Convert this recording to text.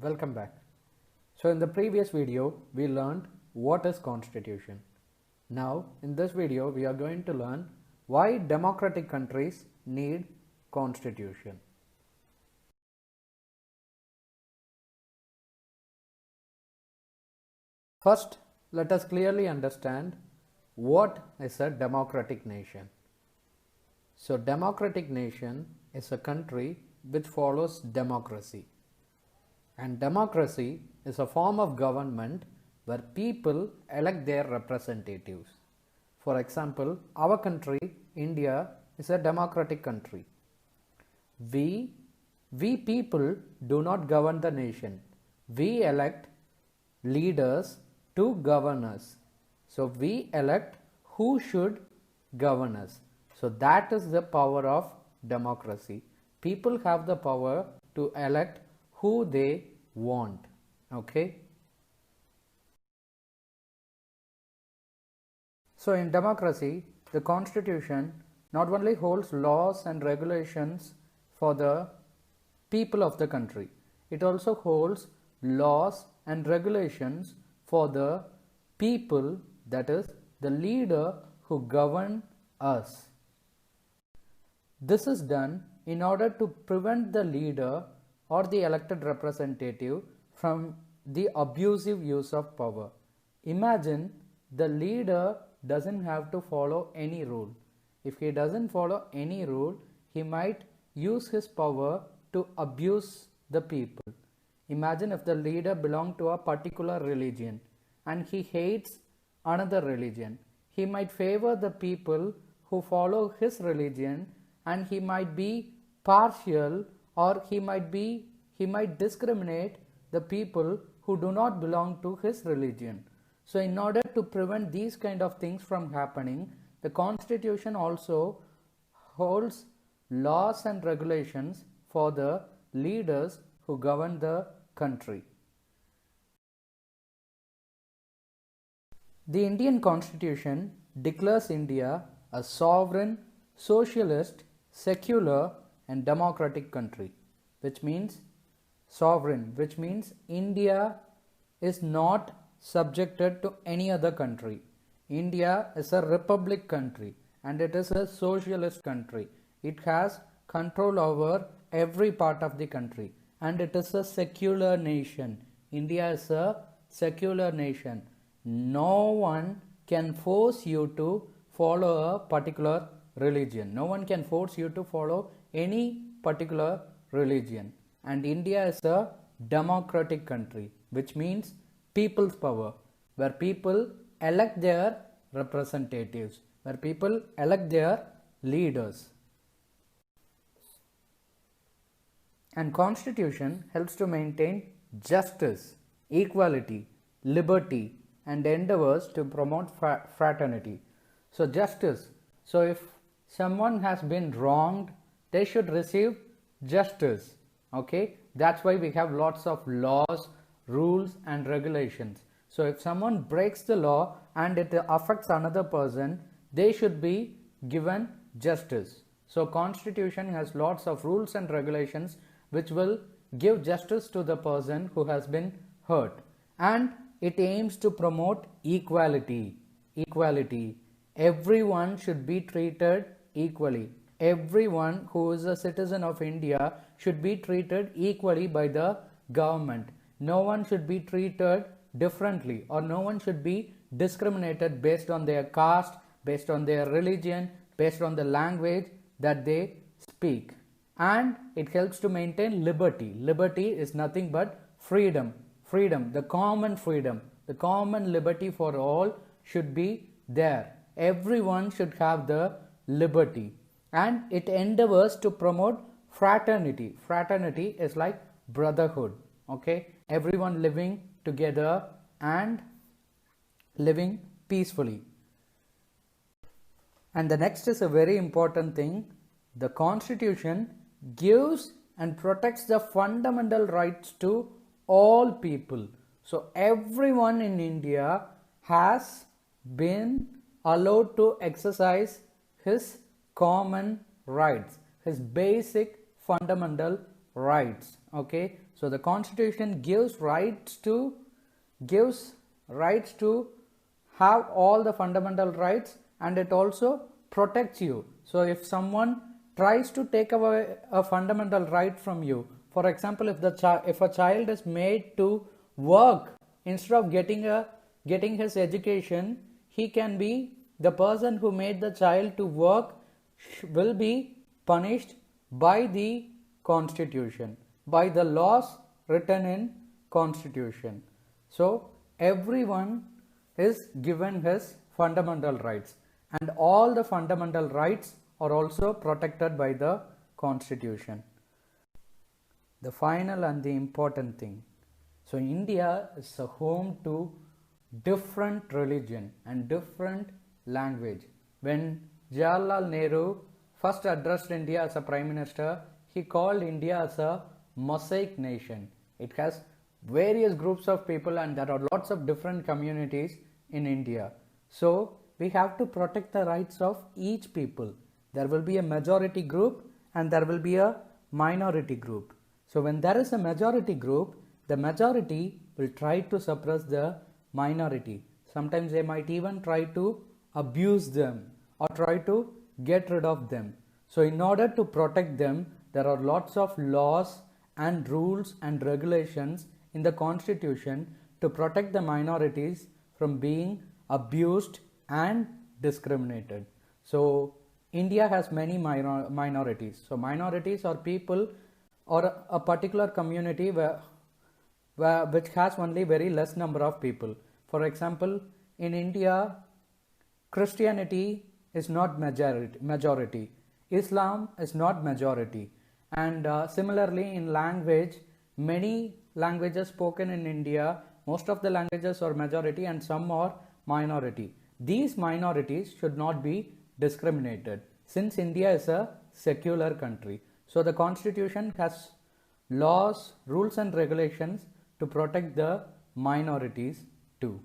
Welcome back. So in the previous video we learned what is constitution. Now in this video we are going to learn why democratic countries need constitution. First, let us clearly understand what is a democratic nation. So democratic nation is a country which follows democracy. And democracy is a form of government where people elect their representatives. For example, our country, India, is a democratic country. We people do not govern the nation. We elect leaders to govern us. So we elect who should govern us. So that is the power of democracy. People have the power to elect who they want. Okay. So in democracy, the constitution not only holds laws and regulations for the people of the country, it also holds laws and regulations for the people, that is the leader who govern us. This is done in order to prevent the leader or the elected representative from the abusive use of power. Imagine the leader doesn't have to follow any rule. If he doesn't follow any rule, he might use his power to abuse the people. Imagine if the leader belonged to a particular religion and he hates another religion. He might favor the people who follow his religion, and he might be partial, or he might discriminate the people who do not belong to his religion. So in order to prevent these kind of things from happening, the constitution also holds laws and regulations for the leaders who govern the country. The Indian Constitution declares India a sovereign, socialist, secular and democratic country, which means sovereign, which means India is not subjected to any other country. India is a republic country and it is a socialist country. It has control over every part of the country, and it is a secular nation. India is a secular nation. No one can force you to follow a particular religion. No one can force you to follow any particular religion. And India is a democratic country, which means people's power, where people elect their representatives, where people elect their leaders. And constitution helps to maintain justice, equality, liberty and endeavors to promote fraternity. So justice, so if someone has been wronged, they should receive justice. Okay, that's why we have lots of laws, rules and regulations. So if someone breaks the law and it affects another person, they should be given justice. So constitution has lots of rules and regulations which will give justice to the person who has been hurt, and it aims to promote equality. Everyone should be treated equally. Everyone who is a citizen of India should be treated equally by the government. No one should be treated differently, or no one should be discriminated based on their caste, based on their religion, based on the language that they speak. And it helps to maintain liberty. Liberty is nothing but freedom. The common liberty for all should be there. Everyone should have the liberty. And it endeavors to promote fraternity. Fraternity is like brotherhood. Okay, everyone living together and living peacefully. And the next is a very important thing. The constitution gives and protects the fundamental rights to all people. So everyone in India has been allowed to exercise his common rights, his basic fundamental rights. Okay, so the constitution gives rights to have all the fundamental rights, and it also protects you. So if someone tries to take away a fundamental right from you, for example, if a child is made to work instead of getting his education, he can be, the person who made the child to work will be punished by the constitution, by the laws written in constitution. So everyone is given his fundamental rights, and all the fundamental rights are also protected by the constitution. The final and the important thing, so India is a home to different religion and different language. When Jawaharlal Nehru first addressed India as a Prime Minister, he called India as a mosaic nation. It has various groups of people, and there are lots of different communities in India. So we have to protect the rights of each people. There will be a majority group and there will be a minority group. So when there is a majority group, the majority will try to suppress the minority. Sometimes they might even try to abuse them or try to get rid of them. So in order to protect them, there are lots of laws and rules and regulations in the constitution to protect the minorities from being abused and discriminated. So India has many minorities. So minorities are people or a particular community which has only very less number of people. For example, in India, Christianity is not majority. Islam is not majority. And similarly in language, many languages spoken in India, most of the languages are majority and some are minority. These minorities should not be discriminated since India is a secular country. So the constitution has laws, rules and regulations to protect the minorities too.